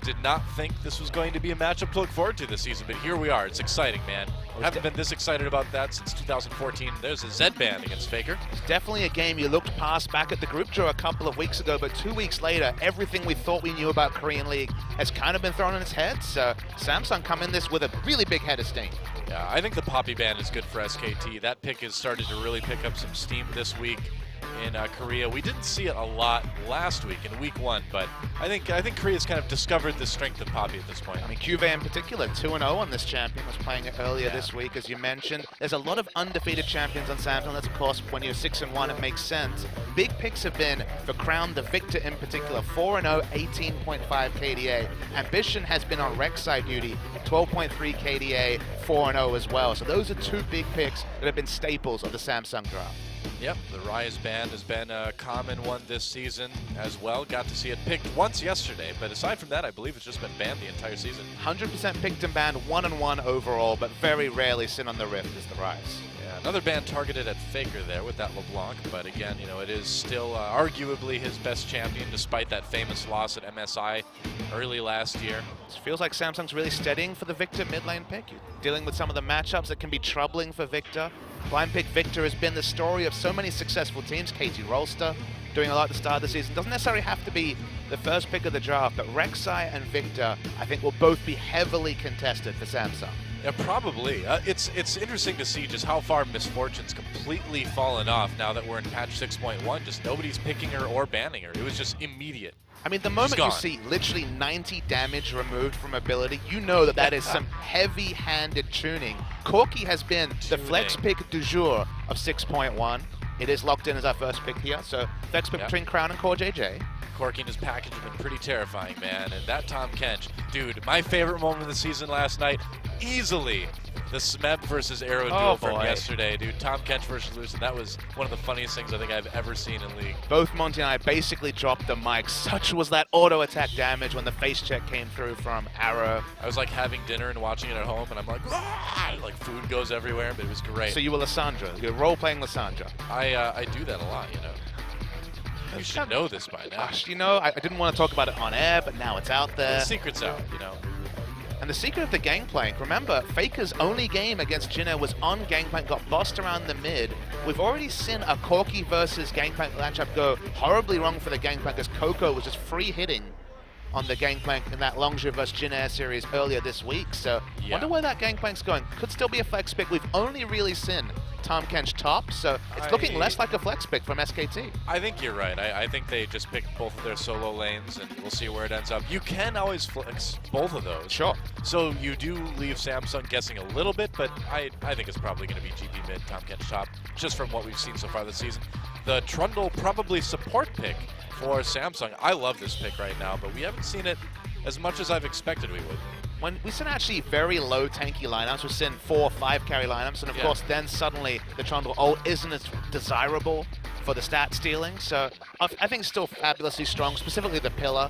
did not think this was going to be a matchup to look forward to this season, but here we are. It's exciting, man. Haven't been this excited about that since 2014. There's a Z-Band against Faker. It's definitely a game you looked past back at the group draw a couple of weeks ago, but 2 weeks later, everything we thought we knew about Korean League has kind of been thrown on its head. So Samsung come in this with a really big head of steam. Yeah, I think the Poppy ban is good for SKT. That pick has started to really pick up some steam this week in Korea. We didn't see it a lot last week in week 1, but I think Korea's kind of discovered the strength of Poppy at this point. I mean, QV in particular, 2-0 on this champion, was playing it earlier this week, as you mentioned. There's a lot of undefeated champions on Samsung. That's, of course, when you're 6-1, it makes sense. Big picks have been for Crown, the Victor in particular, 4-0, 18.5 KDA. Ambition has been on Rek'Sai duty, 12.3 KDA, 4-0 as well. So those are 2 big picks that have been staples of the Samsung draft. Yep, the Rise ban has been a common one this season as well. Got to see it picked once yesterday, but aside from that, I believe it's just been banned the entire season. 100% picked and banned, 1-1 overall, but very rarely Sin on the Rift is the Rise. Yeah, another ban targeted at Faker there with that LeBlanc, but again, you know, it is still arguably his best champion despite that famous loss at MSI early last year. It feels like Samsung's really steadying for the Victor mid lane pick. You're dealing with some of the matchups that can be troubling for Victor. Blind pick Victor has been the story of so many successful teams. KT Rolster doing a lot at the start of the season. Doesn't necessarily have to be the first pick of the draft, but Rek'Sai and Victor, I think, will both be heavily contested for Samsung. Yeah, probably. It's interesting to see just how far Misfortune's completely fallen off now that we're in patch 6.1. Just nobody's picking her or banning her. It was just immediate. I mean, the moment you see literally 90 damage removed from ability, you know that that is some heavy-handed tuning. Corki has been the flex pick du jour of 6.1. It is locked in as our first pick here, so flex pick between Crown and Core JJ. Corki and his package have been pretty terrifying, man. And that Tahm Kench, dude, my favorite moment of the season last night, easily the Smeb versus Arrow duel from yesterday, dude. Tahm Kench versus Lucen, that was one of the funniest things I think I've ever seen in League. Both Monty and I basically dropped the mic. Such was that auto attack damage when the face check came through from Arrow. I was like having dinner and watching it at home, and I'm like, ah! Like food goes everywhere, but it was great. So you were Lissandra. You're role-playing Lissandra. I do that a lot, you know. You should know this by now. Gosh, you know, I didn't want to talk about it on air, but now it's out there. The secret's out, you know. And the secret of the Gangplank, remember, Faker's only game against Jinna was on Gangplank, got bossed around the mid. We've already seen a Corki versus Gangplank matchup go horribly wrong for the Gangplank, as Coco was just free hitting on the Gangplank in that Longzhi versus Jinna series earlier this week. So, wonder where that Gangplank's going. Could still be a flex pick. We've only really seen Tahm Kench top, so it's looking less like a flex pick from SKT. I think you're right. I think they just picked both of their solo lanes, and we'll see where it ends up. You can always flex both of those. Sure. So you do leave Samsung guessing a little bit, but I think it's probably going to be GP mid, Tahm Kench top, just from what we've seen so far this season. The Trundle probably support pick for Samsung. I love this pick right now, but we haven't seen it as much as I've expected we would. When we seen actually very low tanky lineups, we've seen 4 or 5 carry lineups, and of course then suddenly the Trundle ult isn't as desirable for the stat stealing. So I think it's still fabulously strong. Specifically the Pillar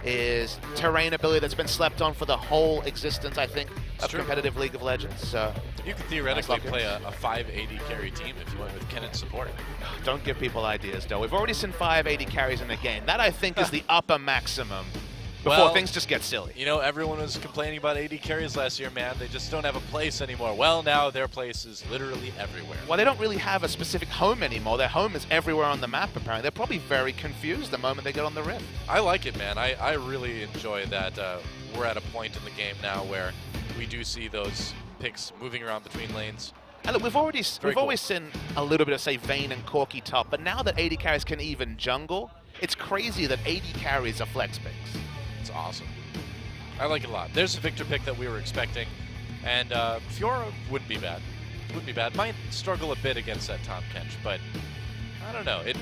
is terrain ability that's been slept on for the whole existence, I think, of competitive League of Legends. So you could theoretically play a 580 carry team if you went with Kennen support. Don't give people ideas, though. We've already seen 580 carries in the game. That, I think, is the upper maximum before things just get silly. You know, everyone was complaining about 80 carries last year, man. They just don't have a place anymore. Well, now their place is literally everywhere. Well, they don't really have a specific home anymore. Their home is everywhere on the map, apparently. They're probably very confused the moment they get on the Rift. I like it, man. I really enjoy that we're at a point in the game now where we do see those picks moving around between lanes. And look, we've always seen a little bit of, say, Vayne and Corki top, but now that 80 carries can even jungle, it's crazy that 80 carries are flex picks. It's awesome. I like it a lot. There's a Victor pick that we were expecting, and Fiora wouldn't be bad. Wouldn't be bad. Might struggle a bit against that Tahm Kench, but I don't know. It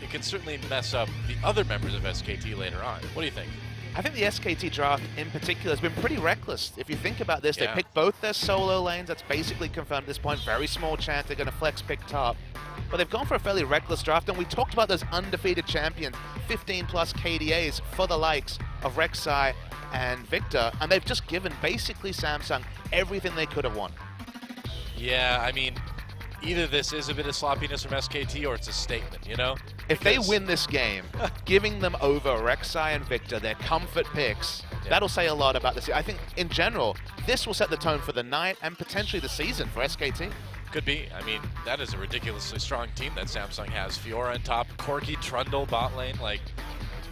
can certainly mess up the other members of SKT later on. What do you think? I think the SKT draft in particular has been pretty reckless. If you think about this, they picked both their solo lanes. That's basically confirmed at this point. Very small chance they're going to flex pick top. But they've gone for a fairly reckless draft, and we talked about those undefeated champions, 15+ KDAs for the likes of Rek'Sai and Victor, and they've just given basically Samsung everything they could have won. Yeah, I mean, either this is a bit of sloppiness from SKT or it's a statement, you know? If they win this game, giving them over Rek'Sai and Victor, their comfort picks, That'll say a lot about this. I think, in general, this will set the tone for the night and potentially the season for SKT. Could be. I mean, that is a ridiculously strong team that Samsung has. Fiora on top, Corki, Trundle, bot lane. Like,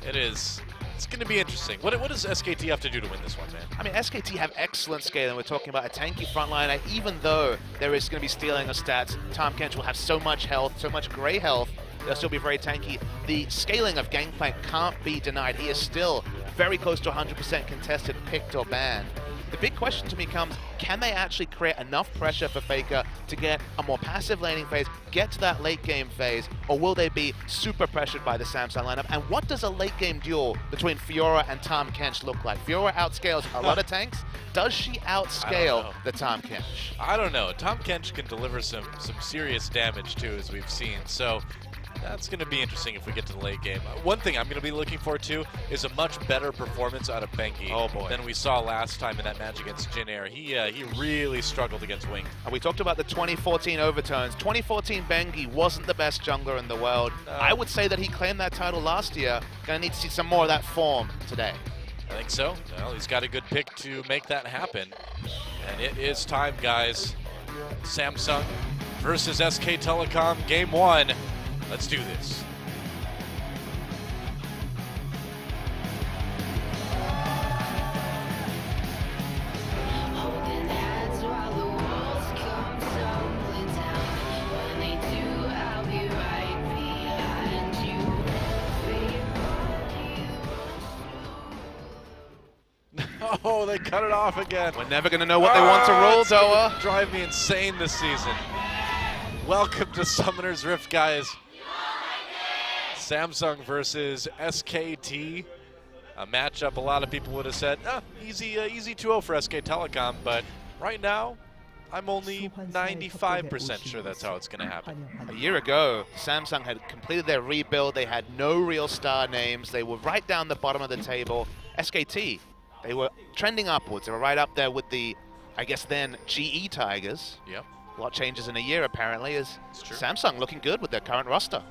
it is. It's going to be interesting. What does SKT have to do to win this one, man? I mean, SKT have excellent scale, and we're talking about a tanky frontliner. Even though there is going to be stealing of stats, Tahm Kench will have so much health, so much gray health, they'll still be very tanky. The scaling of Gangplank can't be denied. He is still very close to 100% contested, picked or banned. The big question to me comes, can they actually create enough pressure for Faker to get a more passive laning phase, get to that late game phase, or will they be super pressured by the Samsung lineup? And what does a late game duel between Fiora and Tahm Kench look like? Fiora outscales a lot of tanks. Does she outscale the Tahm Kench? I don't know. Tahm Kench can deliver some serious damage too, as we've seen. So that's going to be interesting if we get to the late game. One thing I'm going to be looking for too is a much better performance out of Bengi than we saw last time in that match against Jin Air. He really struggled against Wing. And we talked about the 2014 overtones. 2014 Bengi wasn't the best jungler in the world. I would say that he claimed that title last year. Going to need to see some more of that form today. I think so. Well, he's got a good pick to make that happen. And it is time, guys. Samsung versus SK Telecom, game 1. Let's do this. Oh, they cut it off again. We're never going to know what they want to roll, Doa. Drive me insane this season. Welcome to Summoner's Rift, guys. Samsung versus SKT. A matchup a lot of people would have said, easy 2-0 for SK Telecom, but right now, I'm only 95% sure that's how it's going to happen. A year ago, Samsung had completed their rebuild. They had no real star names. They were right down the bottom of the table. SKT, they were trending upwards. They were right up there with the, I guess then, GE Tigers. Yep. A lot changes in a year, apparently, is Samsung looking good with their current roster.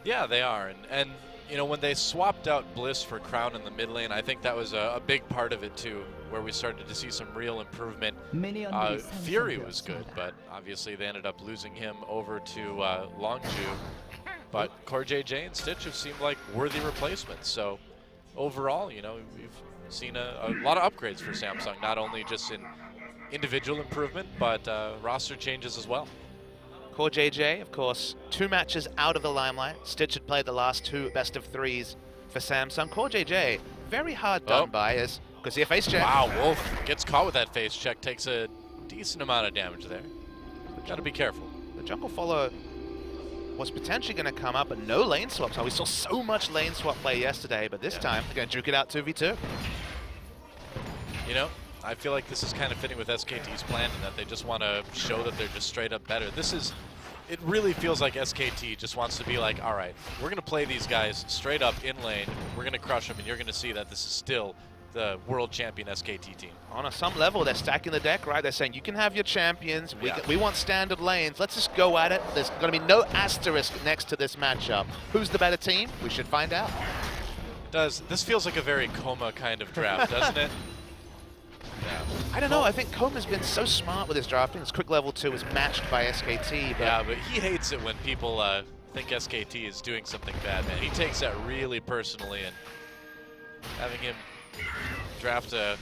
Yeah, they are. And you know, when they swapped out Bliss for Crown in the mid lane, I think that was a big part of it, too, where we started to see some real improvement. Fury was good, but obviously they ended up losing him over to Longju. But Core JJ and Stitch have seemed like worthy replacements. So overall, you know, we've seen a lot of upgrades for Samsung, not only just in individual improvement, but roster changes as well. Core JJ, of course, 2 matches out of the limelight. Stitch had played the last 2 best-of-3s for Samsung. Core JJ, very hard done by as, because he a face check. Wow, Wolf gets caught with that face check, takes a decent amount of damage there. Got to be careful. The jungle follow was potentially going to come up, but no lane swaps. We saw so much lane swap play yesterday, but this time they're going to juke it out 2v2. You know, I feel like this is kind of fitting with SKT's plan in that they just want to show that they're just straight up better. It really feels like SKT just wants to be like, all right, we're going to play these guys straight up in lane. We're going to crush them, and you're going to see that this is still the world champion SKT team. On some level, they're stacking the deck, right? They're saying, you can have your champions. We want standard lanes. Let's just go at it. There's going to be no asterisk next to this matchup. Who's the better team? We should find out. This feels like a very Coma kind of draft, doesn't it? Yeah. I don't know. I think Koma's been so smart with his drafting. His quick level 2 is matched by SKT. Yeah, but he hates it when people think SKT is doing something bad, man. He takes that really personally, and having him draft a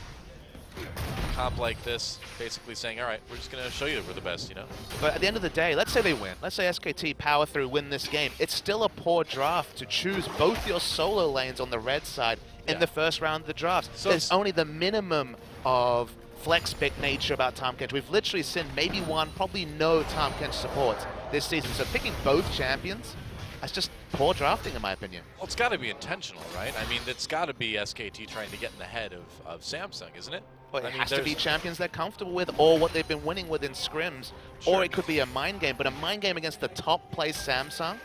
comp like this, basically saying, all right, we're just going to show you that we're the best, you know? But at the end of the day, let's say they win. Let's say SKT power through, win this game. It's still a poor draft to choose both your solo lanes on the red side in the first round of the draft. So there's only the minimum of flex pick nature about Tahm Kench. We've literally seen maybe one, probably no Tahm Kench supports this season. So picking both champions, that's just poor drafting in my opinion. Well, it's got to be intentional, right? I mean, it's got to be SKT trying to get in the head of Samsung, isn't it? Well, it has to be champions they're comfortable with, or what they've been winning with in scrims, or it could be a mind game. But a mind game against the top place Samsung,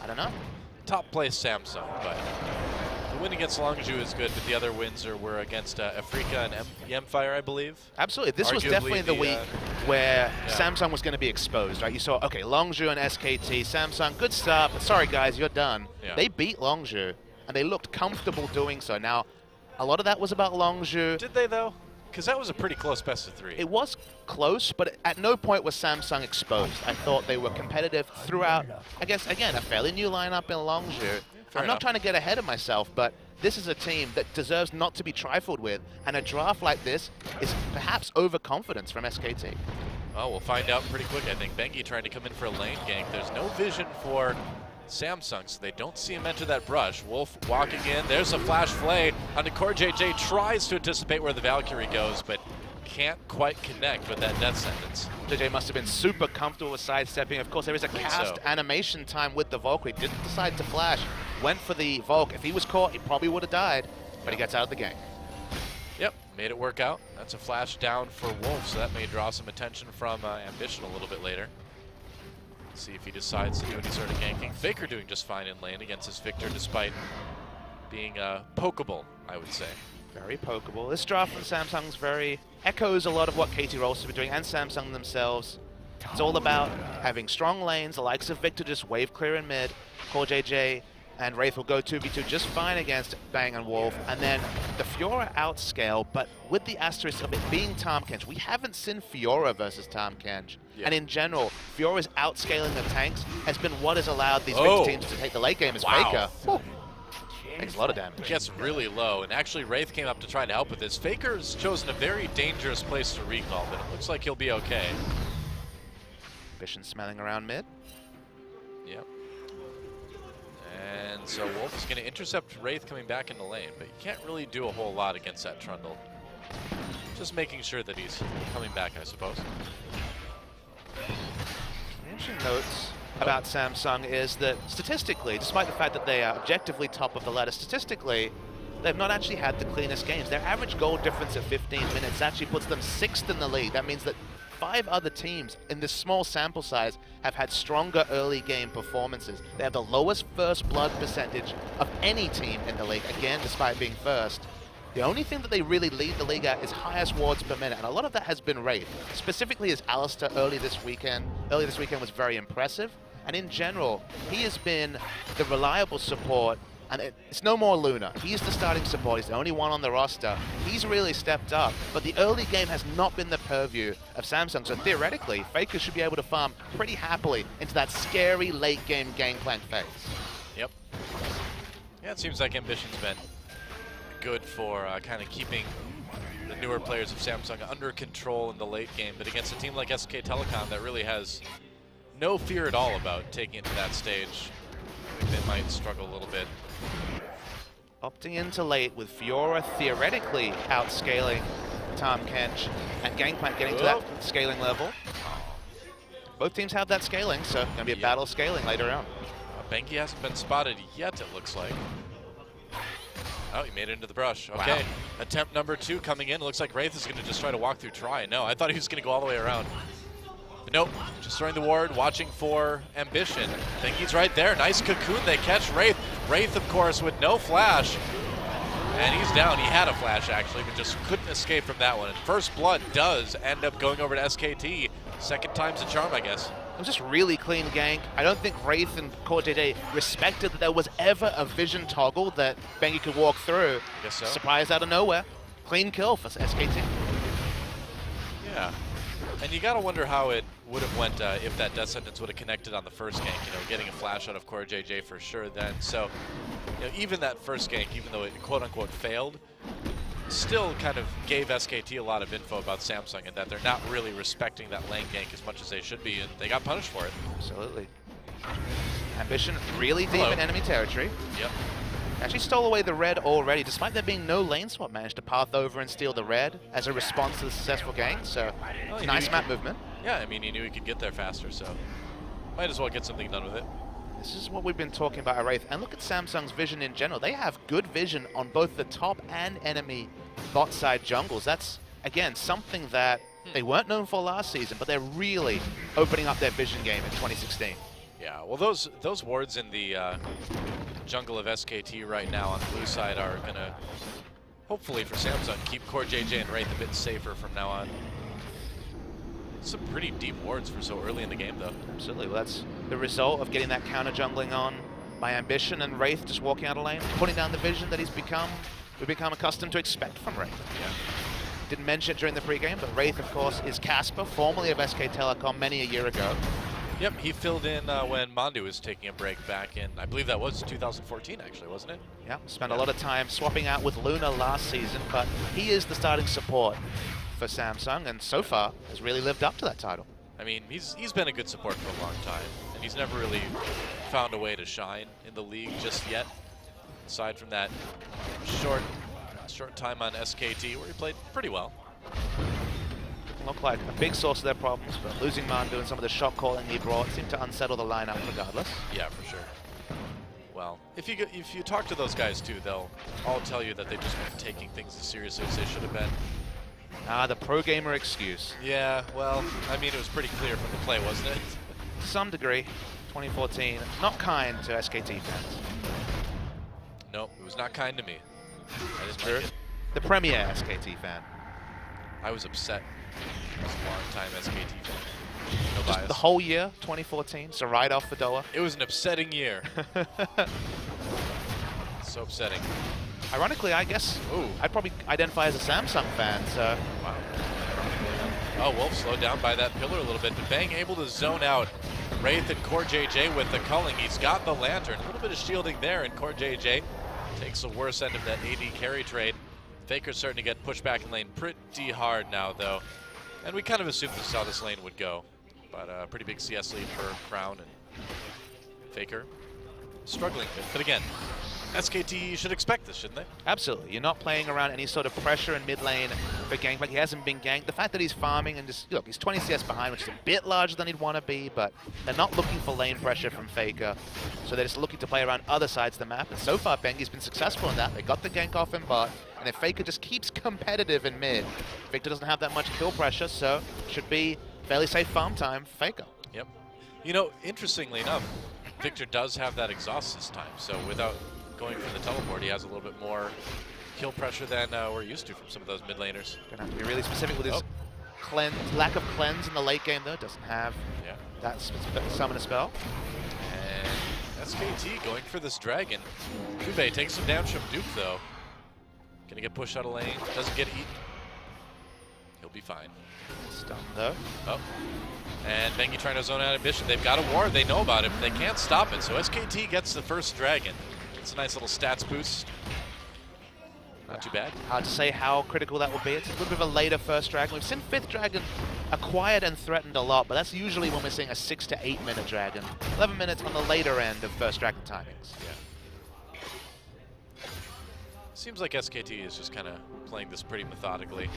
I don't know. Top place Samsung, but the win against Longju is good, but the other wins were against Afrika and Yemfire, I believe. Absolutely. This was definitely the week where Samsung was going to be exposed, right? You saw, okay, Longju and SKT, Samsung, good start, but sorry guys, you're done. Yeah. They beat Longju, and they looked comfortable doing so. Now, A lot of that was about Longzhu. Did they, though? Because that was a pretty close best of 3. It was close, but at no point was Samsung exposed. I thought they were competitive throughout, I guess, again, a fairly new lineup in Longzhu. I'm not trying to get ahead of myself, but this is a team that deserves not to be trifled with, and a draft like this is perhaps overconfidence from SKT. Oh, we'll find out pretty quick, I think. Bengi trying to come in for a lane gank. There's no vision for Samsung, so they don't see him enter that brush. Wolf walking in. There's a flash flay onto CoreJJ. Tries to anticipate where the Valkyrie goes, but can't quite connect with that death sentence. JJ must have been super comfortable with sidestepping. Of course, there is a cast animation time with the Valkyrie. Didn't decide to flash. Went for the Valk. If he was caught, he probably would have died, but he gets out of the game. Yep, made it work out. That's a flash down for Wolf, so that may draw some attention from Ambition a little bit later. See if he decides to do any sort of ganking. Faker doing just fine in lane against his Victor, despite being pokeable, I would say. Very pokeable. This draft from Samsung's very echoes a lot of what KT Rolls have been doing, and Samsung themselves. It's all about having strong lanes, the likes of Victor just wave clear in mid. CoreJJ and Wraith will go 2v2 just fine against Bang and Wolf, and then the Fiora outscale, but with the asterisk of it being Tahm Kench. We haven't seen Fiora versus Tahm Kench. Yeah. And in general, Fiora's outscaling the tanks has been what has allowed these Victor teams to take the late game as Faker. Whew. Takes a lot of damage. Gets really low, and actually Wraith came up to try to help with this. Faker's chosen a very dangerous place to recall, but it looks like he'll be okay. Ambition smelling around mid. Yep. And so Wolf is going to intercept Wraith coming back in the lane, but you can't really do a whole lot against that Trundle. Just making sure that he's coming back, I suppose. Interesting notes about Samsung is that statistically, despite the fact that they are objectively top of the ladder, statistically, they've not actually had the cleanest games. Their average goal difference at 15 minutes actually puts them 6th in the league. That means that 5 other teams in this small sample size have had stronger early game performances. They have the lowest first blood percentage of any team in the league, again, despite being first. The only thing that they really lead the league at is highest wards per minute, and a lot of that has been Wraith. Specifically as Alistair early this weekend was very impressive, and in general, he has been the reliable support, and it's no more Luna. He's the starting support, he's the only one on the roster. He's really stepped up, but the early game has not been the purview of Samsung, so theoretically, Faker should be able to farm pretty happily into that scary late game gangplank phase. Yep. Yeah, it seems like Ambition's been good for kind of keeping the newer players of Samsung under control in the late game, but against a team like SK Telecom that really has no fear at all about taking it to that stage, I think they might struggle a little bit. Opting into late with Fiora theoretically outscaling Tahm Kench and Gangplank getting to that scaling level. Both teams have that scaling, so going to be a battle scaling later on. Bengi hasn't been spotted yet, it looks like. Oh, he made it into the brush. Okay, wow. Attempt number 2 coming in. It looks like Wraith is going to just try to walk through try. No, I thought he was going to go all the way around. But nope, just throwing the ward, watching for Ambition. Bengi's right there. Nice cocoon. They catch Wraith. Wraith, of course, with no flash. And he's down. He had a flash, actually, but just couldn't escape from that one. And First Blood does end up going over to SKT. Second time's a charm, I guess. It was just really clean gank. I don't think Wraith and CoreJJ respected that there was ever a vision toggle that Bengi could walk through. Guess so. Surprise out of nowhere. Clean kill for SKT. Yeah. And you gotta wonder how it would have went if that death sentence would have connected on the first gank. You know, getting a flash out of CoreJJ for sure then. So, you know, even that first gank, even though it quote-unquote failed, still kind of gave SKT a lot of info about Samsung and that they're not really respecting that lane gank as much as they should be, and they got punished for it. Absolutely. Ambition really deep in enemy territory. Yep. Actually stole away the red already, despite there being no lane swap, managed to path over and steal the red as a response to the successful gank, so nice map movement. Yeah, I mean, he knew he could get there faster, so might as well get something done with it. This is what we've been talking about at Wraith, and look at Samsung's vision in general. They have good vision on both the top and enemy bot side jungles. That's, again, something that they weren't known for last season, but they're really opening up their vision game in 2016. Yeah, well, those wards in the jungle of SKT right now on the blue side are going to, hopefully for Samsung, keep CoreJJ and Wraith a bit safer from now on. Some pretty deep wards for so early in the game, though. Absolutely. Well, that's the result of getting that counter jungling on by Ambition, and Wraith just walking out of lane, putting down the vision that he's become we've become accustomed to expect from Wraith. Yeah. Didn't mention it during the pregame, but Wraith, of course, is Casper, formerly of SK Telecom many a year ago. Yep, he filled in when Mandu was taking a break back in, I believe that was 2014 actually, wasn't it? Yeah, spent a lot of time swapping out with Luna last season, but he is the starting support for Samsung, and so far has really lived up to that title. I mean, he's been a good support for a long time, and he's never really found a way to shine in the league just yet, aside from that short time on SKT where he played pretty well. Look like a big source of their problems, but losing Mandu and some of the shot calling he brought seemed to unsettle the lineup regardless. Yeah, for sure. Well, if you talk to those guys too, they'll all tell you that they just weren't taking things as seriously as they should have been. The pro gamer excuse. Yeah, well, I mean, it was pretty clear from the play, wasn't it? To some degree, 2014, not kind to SKT fans. Nope, it was not kind to me. I didn't like it. The premier SKT fan. I was upset. I was a long-time SKT fan. No Just bias. the whole year, 2014, so right off for Doha. It was an upsetting year. So upsetting. Ironically, I guess I'd probably identify as a Samsung fan, so. Wow. Oh, Wolf slowed down by that pillar a little bit, but Bang able to zone out Wraith and Core JJ with the culling. He's got the lantern. A little bit of shielding there, and Core JJ takes the worst end of that AD carry trade. Faker's starting to get pushed back in lane pretty hard now, though. And we kind of assumed this is how this lane would go. But a pretty big CS lead for Crown and Faker. Struggling a bit. But again, SKT should expect this, shouldn't they? Absolutely. You're not playing around any sort of pressure in mid lane for Gangplank. He hasn't been ganked. The fact that he's farming and just, look, he's 20 CS behind, which is a bit larger than he'd want to be, but they're not looking for lane pressure from Faker. So they're just looking to play around other sides of the map. And so far, Bengi's been successful in that. They got the gank off in bot, and then Faker just keeps competitive in mid. Victor doesn't have that much kill pressure, so should be fairly safe farm time for Faker. Yep. You know, interestingly enough, Victor does have that exhaust this time, so without going for the teleport, he has a little bit more kill pressure than we're used to from some of those mid laners. Gonna have to be really specific with his lack of cleanse in the late game, though. Doesn't have that summon a spell. And SKT going for this dragon. Kube takes some damage from Duke, though. Gonna get pushed out of lane. Doesn't get eaten. He'll be fine. Stun, though. Oh. And Bengi trying to zone out ambition. They've got a ward. They know about it, but they can't stop it. So SKT gets the first dragon. It's a nice little stats boost. Not too bad. Hard to say how critical that will be. It's a little bit of a later first dragon. We've seen 5th dragon acquired and threatened a lot, but that's usually when we're seeing a 6 to 8 minute dragon. 11 minutes on the later end of first dragon timings. Yeah. Seems like SKT is just kind of playing this pretty methodically.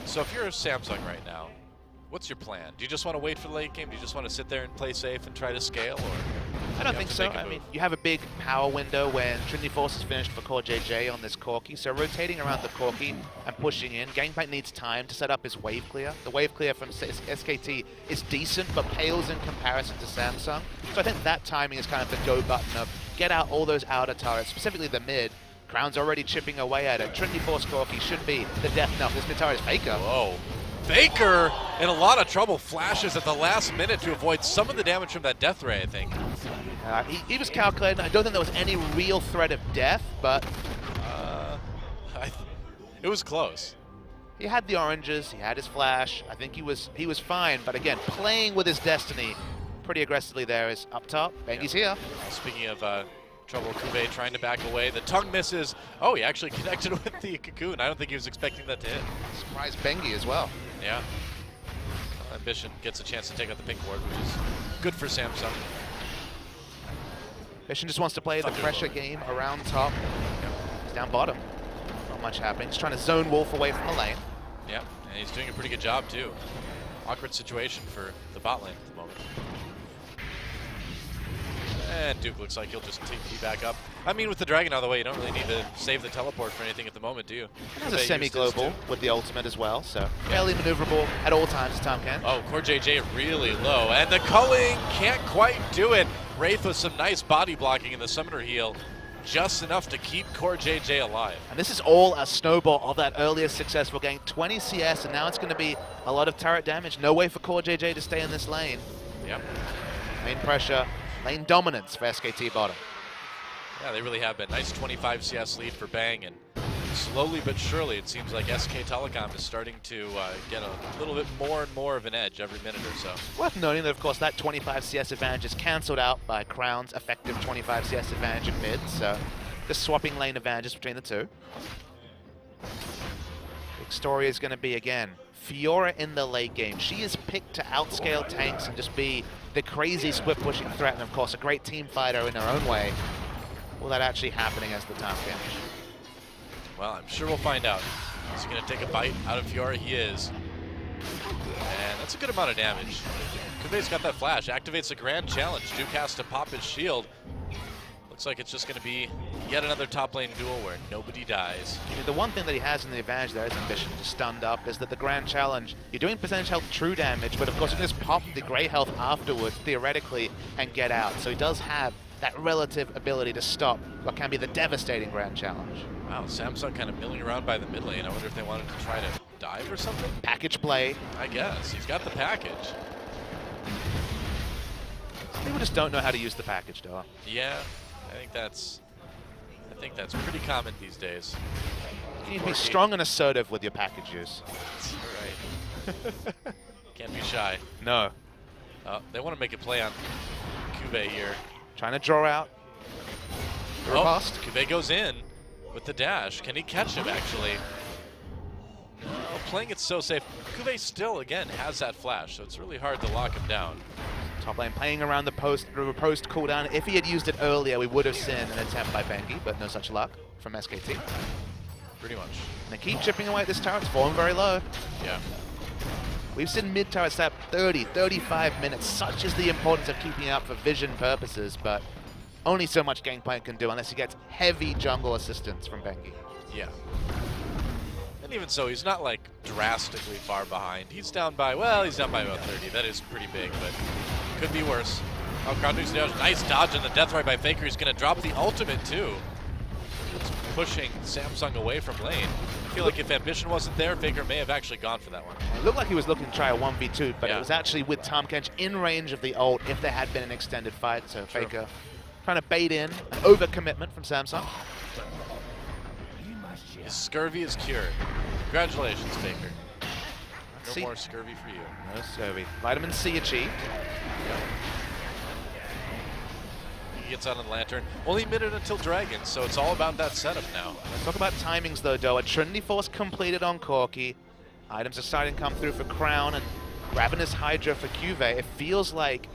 So if you're a Samsung right now, what's your plan? Do you just want to wait for the late game? Do you just want to sit there and play safe and try to scale? Or I don't think so. I mean, you have a big power window when Trinity Force is finished for Core JJ on this Corki, so rotating around the Corki and pushing in. Gangplank needs time to set up his wave clear. The wave clear from SKT is decent, but pales in comparison to Samsung. So I think that timing is kind of the go button of get out all those outer turrets, specifically the mid. Crown's already chipping away at it. Trinity Force Corki should be the death knell. This mid turret is Faker. Whoa. Faker in a lot of trouble, flashes at the last minute to avoid some of the damage from that death ray, I think. He was calculating. I don't think there was any real threat of death, but it was close. He had the oranges, he had his flash. I think he was fine, but again, playing with his destiny pretty aggressively there is up top. Bengi's here. Speaking of trouble, Kube trying to back away. The tongue misses. Oh, he actually connected with the cocoon. I don't think he was expecting that to hit. Surprised Bengi as well. Yeah. Ambition gets a chance to take out the pink ward, which is good for Samsung. Ambition just wants to play the pressure game around top. He's down bottom. Not much happening. He's trying to zone Wolf away from the lane. Yeah, and he's doing a pretty good job too. Awkward situation for the bot lane at the moment. And Duke looks like he'll just TP back up. I mean, with the dragon out of the way, you don't really need to save the teleport for anything at the moment, do you? He has a semi-global with the ultimate as well, so fairly maneuverable at all times, Tom Ken. Oh, Core JJ really low, and the culling can't quite do it. Wraith with some nice body blocking in the summoner heal, just enough to keep Core JJ alive. And this is all a snowball of that earlier successful game. 20 CS, and now it's going to be a lot of turret damage. No way for Core JJ to stay in this lane. Yep. Main pressure. Lane dominance for SKT bottom. Yeah, they really have been. Nice 25 CS lead for Bang, and slowly but surely it seems like SK Telecom is starting to get a little bit more and more of an edge every minute or so. Worth noting that, of course, that 25 CS advantage is cancelled out by Crown's effective 25 CS advantage in mid, so just swapping lane advantages between the two. Big story is going to be, again, Fiora in the late game. She is picked to outscale tanks and just be the crazy split pushing threat, and of course a great team fighter in her own way. Will that actually happen against the Tom Kench? Well, I'm sure we'll find out. Is he going to take a bite out of Fiora? He is. And that's a good amount of damage. Kuve's got that flash, activates a grand challenge. Duke has to pop his shield. Looks like it's just going to be yet another top lane duel where nobody dies. The one thing that he has in the advantage there is Ambition just stunned up, is that the grand challenge, you're doing percentage health true damage, but of course you can just pop the grey health afterwards, theoretically, and get out. So he does have that relative ability to stop what can be the devastating grand challenge. Wow, Samsung kind of milling around by the mid lane. I wonder if they wanted to try to dive or something? Package play. I guess. He's got the package. People just don't know how to use the package, though. Yeah, I think that's pretty common these days. You need to be strong and assertive with your package use. Right. Can't be shy. No. They want to make a play on Kuve here. Trying to draw out. Riposte. Kuve goes in with the dash. Can he catch him, actually? No, playing it so safe. Kuve still, again, has that flash, so it's really hard to lock him down. Top lane playing around the post cooldown. If he had used it earlier, we would have seen an attempt by Bengi, but no such luck from SKT. Pretty much. And they keep chipping away at this tower. It's falling very low. Yeah. We've seen mid tower stab 30, 35 minutes. Such is the importance of keeping it up for vision purposes, but only so much Gangplank can do unless he gets heavy jungle assistance from Bengi. Yeah. And even so, he's not like drastically far behind. He's down by, well, he's down by about 30. That is pretty big, but could be worse. Oh, Grounding's down. Nice dodge on the death right by Faker. He's going to drop the ultimate too. It's pushing Samsung away from lane. I feel like if Ambition wasn't there, Faker may have actually gone for that one. It looked like he was looking to try a 1v2, but it was actually with Tahm Kench in range of the ult if there had been an extended fight. So Faker trying to bait in an overcommitment from Samsung. His scurvy is cured. Congratulations, Faker. No more scurvy for you. No scurvy. Vitamin C achieved. Yep. He gets out on the Lantern. Only a minute until Dragon, so it's all about that setup now. Let's talk about timings though, Doa. Trinity Force completed on Corki. Items are starting to come through for Crown and Ravenous Hydra for Cuve. It feels like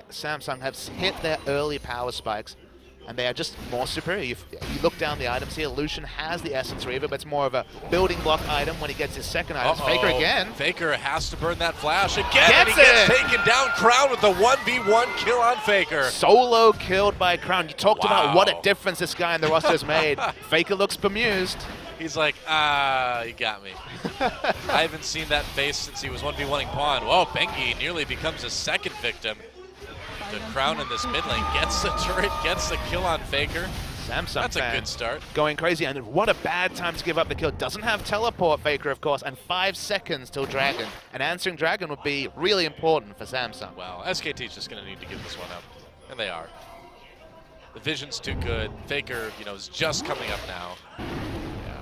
Samsung have hit their early power spikes and they are just more superior. You look down the items here, Lucian has the Essence Reaver, but it's more of a building block item when he gets his second item. Faker again. Faker has to burn that flash again, and he gets taken down. Crown with the 1v1 kill on Faker. Solo killed by Crown. You talked about what a difference this guy in the roster has made. Faker looks bemused. He's like, you got me. I haven't seen that face since he was 1v1ing Pawn. Whoa, Bengi nearly becomes a second victim. The Crown in this mid lane gets the turret, gets the kill on Faker. Samsung That's a good start. Going crazy, and what a bad time to give up the kill. Doesn't have teleport, Faker, of course, and 5 seconds till Dragon. And answering Dragon would be really important for Samsung. Well, SKT's just going to need to give this one up, and they are. The vision's too good. Faker, is just coming up now. Yeah.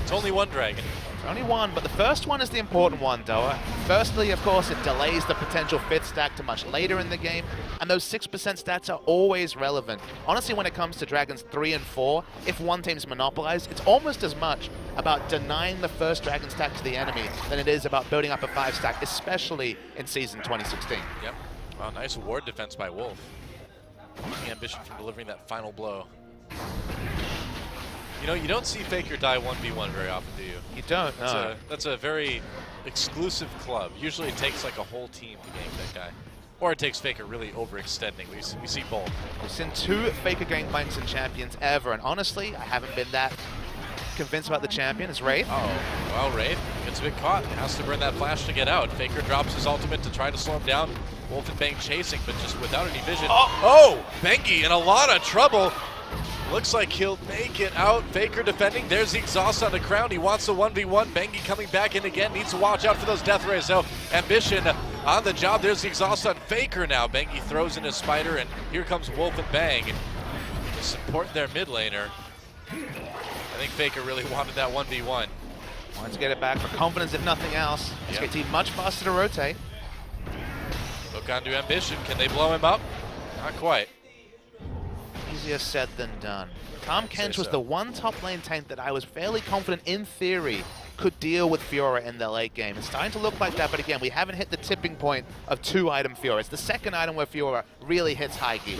It's only one Dragon. Only one, but the first one is the important one, Doa. Firstly, of course, it delays the potential 5th stack to much later in the game, and those 6% stats are always relevant. Honestly, when it comes to Dragons 3 and 4, if one team's monopolized, it's almost as much about denying the first Dragon stack to the enemy than it is about building up a 5 stack, especially in Season 2016. Yep. Wow, nice ward defense by Wolf. The Ambition from delivering that final blow. You don't see Faker die 1v1 very often, do you? You don't, no. That's a very exclusive club. Usually it takes like a whole team to gank that guy. Or it takes Faker really overextending. We see both. We've seen 2 Faker Gangplanks in Champions ever, and honestly, I haven't been that convinced about the champion. It's Wraith. Oh, well, Wraith gets a bit caught. Has to burn that flash to get out. Faker drops his ultimate to try to slow him down. Wolf and Bang chasing, but just without any vision. Oh, Bengi in a lot of trouble. Looks like he'll make it out. Faker defending. There's the exhaust on the Crown. He wants the 1v1. Bengi coming back in again. Needs to watch out for those death rays. So Ambition on the job. There's the exhaust on Faker now. Bengi throws in his spider, and here comes Wolf and Bang. support their mid laner. I think Faker really wanted that 1v1. Wanted to get it back for confidence, if nothing else. Yep. SKT much faster to rotate. Look onto Ambition. Can they blow him up? Not quite. Easier said than done. Tom Kench was the one top lane tank that I was fairly confident, in theory, could deal with Fiora in the late game. It's starting to look like that, but again, we haven't hit the tipping point of 2-item Fiora. It's the second item where Fiora really hits high gear.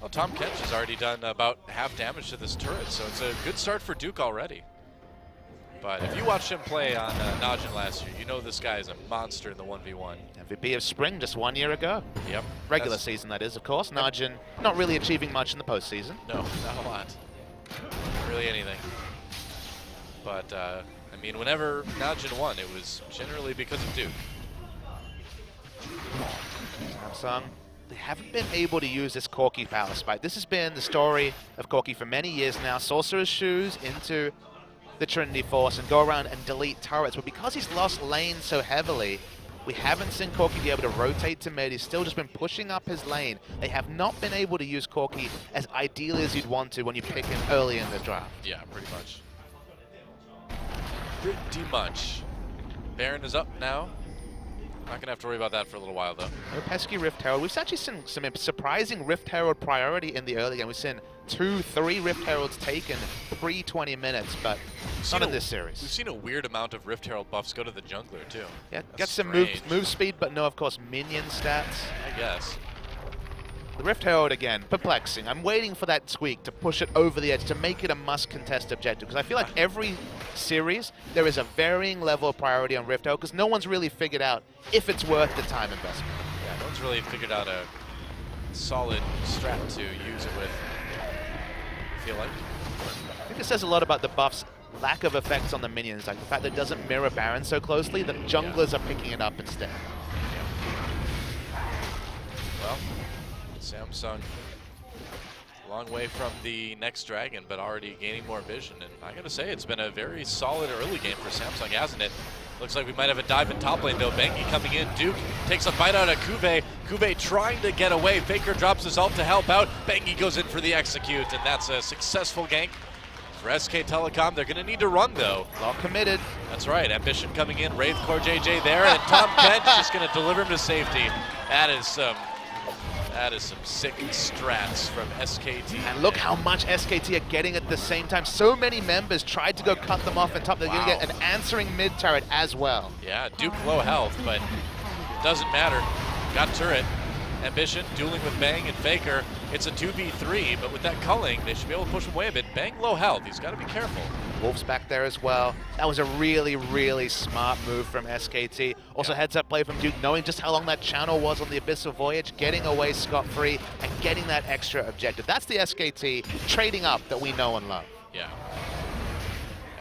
Well, Tom Kench has already done about half damage to this turret, so it's a good start for Duke already. But if you watched him play on Najin last year, you know this guy is a monster in the 1v1. MVP of Spring just 1 year ago. Yep. Regular season, that is, of course. Najin not really achieving much in the postseason. No, not a lot. Not really anything. But, I mean, whenever Najin won, it was generally because of Duke. Samsung, they haven't been able to use this Corki power spike. This has been the story of Corki for many years now. Sorcerer's Shoes into the Trinity Force and go around and delete turrets. But because he's lost lane so heavily, we haven't seen Corki be able to rotate to mid. He's still just been pushing up his lane. They have not been able to use Corki as ideally as you'd want to when you pick him early in the draft. Yeah, pretty much. Pretty much. Baron is up now. Not going to have to worry about that for a little while, though. No pesky Rift Herald. We've actually seen some surprising Rift Herald priority in the early game. We've seen 2-3 Rift Heralds taken pre-20 minutes, but not in this series. We've seen a weird amount of Rift Herald buffs go to the jungler, too. Yeah, That's get some strange. move speed, but no, of course, minion stats. I guess. The Rift Herald, again, perplexing. I'm waiting for that tweak to push it over the edge, to make it a must-contest objective, because I feel like every series, there is a varying level of priority on Rift Herald, because no one's really figured out if it's worth the time investment. Yeah, no one's really figured out a solid strat to use it with, I feel like. I think it says a lot about the buff's lack of effects on the minions, like the fact that it doesn't mirror Baron so closely that junglers are picking it up instead. Well, Samsung, a long way from the next dragon, but already gaining more vision. And I gotta say, it's been a very solid early game for Samsung, hasn't it? Looks like we might have a dive in top lane, though. Bengi coming in. Duke takes a bite out of Kuve. Kuve trying to get away. Faker drops his ult to help out. Bengi goes in for the execute, and that's a successful gank for SK Telecom. They're going to need to run, though. All committed. That's right. Ambition coming in. Wraith Core JJ there, and Tom Kench just going to deliver him to safety. That is some sick strats from SKT. And look how much SKT are getting at the same time. So many members tried to go cut them off on top. They're going to get an answering mid turret as well. Yeah, Duke low health, but it doesn't matter. Got turret. Ambition dueling with Bang and Faker. It's a 2v3, but with that culling, they should be able to push him away a bit. Bang low health. He's got to be careful. Wolf's back there as well. That was a really, really smart move from SKT. Also heads up play from Duke, knowing just how long that channel was on the Abyssal Voyage, getting away scot-free and getting that extra objective. That's the SKT trading up that we know and love. Yeah.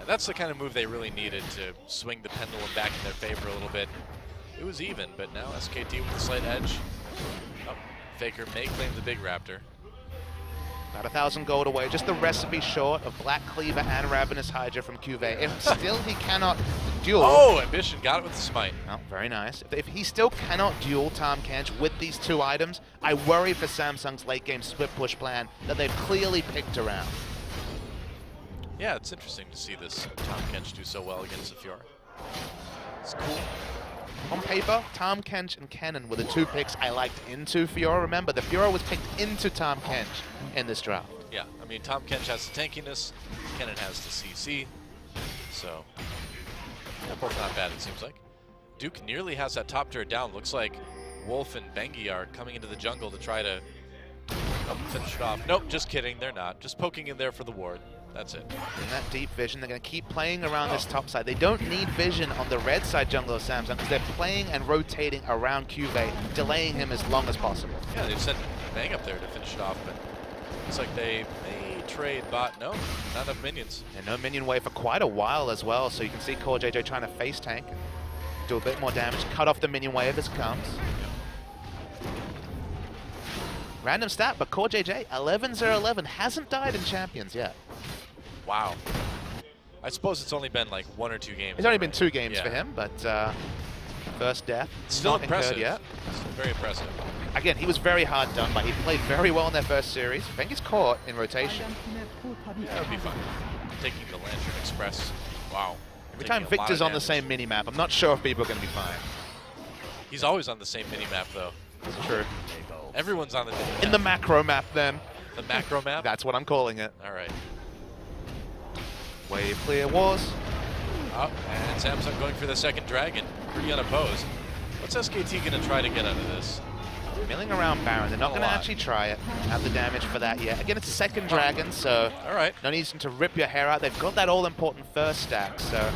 That's the kind of move they really needed to swing the pendulum back in their favor a little bit. It was even, but now SKT with a slight edge. Oh, Faker may claim the big raptor. About 1,000 gold away, just the recipe short of Black Cleaver and Ravenous Hydra from QV. If still he cannot duel... Oh, Ambition got it with the smite. Oh, very nice. If he still cannot duel Tom Kench with these two items, I worry for Samsung's late game split push plan that they've clearly picked around. Yeah, it's interesting to see this Tom Kench do so well against the Fiora. It's cool. On paper, Tom Kench and Kennen were the two picks I liked into Fiora. Remember, the Fiora was picked into Tom Kench in this draft. Yeah, I mean, Tom Kench has the tankiness, Kennen has the CC, so they're both not bad, it seems like. Duke nearly has that top turret down. Looks like Wolf and Bengi are coming into the jungle to try to finish it off. Nope, just kidding, they're not. Just poking in there for the ward. That's it. In that deep vision, they're going to keep playing around this top side. They don't need vision on the red side jungle of Samsung because they're playing and rotating around QV, delaying him as long as possible. Yeah, they've sent Bang up there to finish it off, but looks like they may trade bot. No, not enough minions. And no minion wave for quite a while as well, so you can see Core JJ trying to face tank and do a bit more damage, cut off the minion wave as it comes. Random stat, but Core JJ, 11-0-11, hasn't died in Champions yet. Wow. I suppose it's only been like 1 or 2 games. It's only been 2 games for him, but first death, still not impressive. incurred yet. Still very impressive. again, he was very hard done by. He played very well in their first series. Bengi's caught in rotation. Yeah, that would be fine. Taking the Lantern Express. Wow. Every Taking time a lot Victor's of on the damage. same mini-map, I'm not sure if people are going to be fine. He's always on the same mini-map, though. That's true. Everyone's on the mini-map. In the macro map, then. The macro map? That's what I'm calling it. All right. Wave clear wars. Oh, and Samsung going for the second dragon. Pretty unopposed. What's SKT going to try to get out of this? Milling around Baron. They're not going to actually try it. Have the damage for that yet. Again, it's a second dragon, so all right. no need to rip your hair out. They've got that all-important first stack, so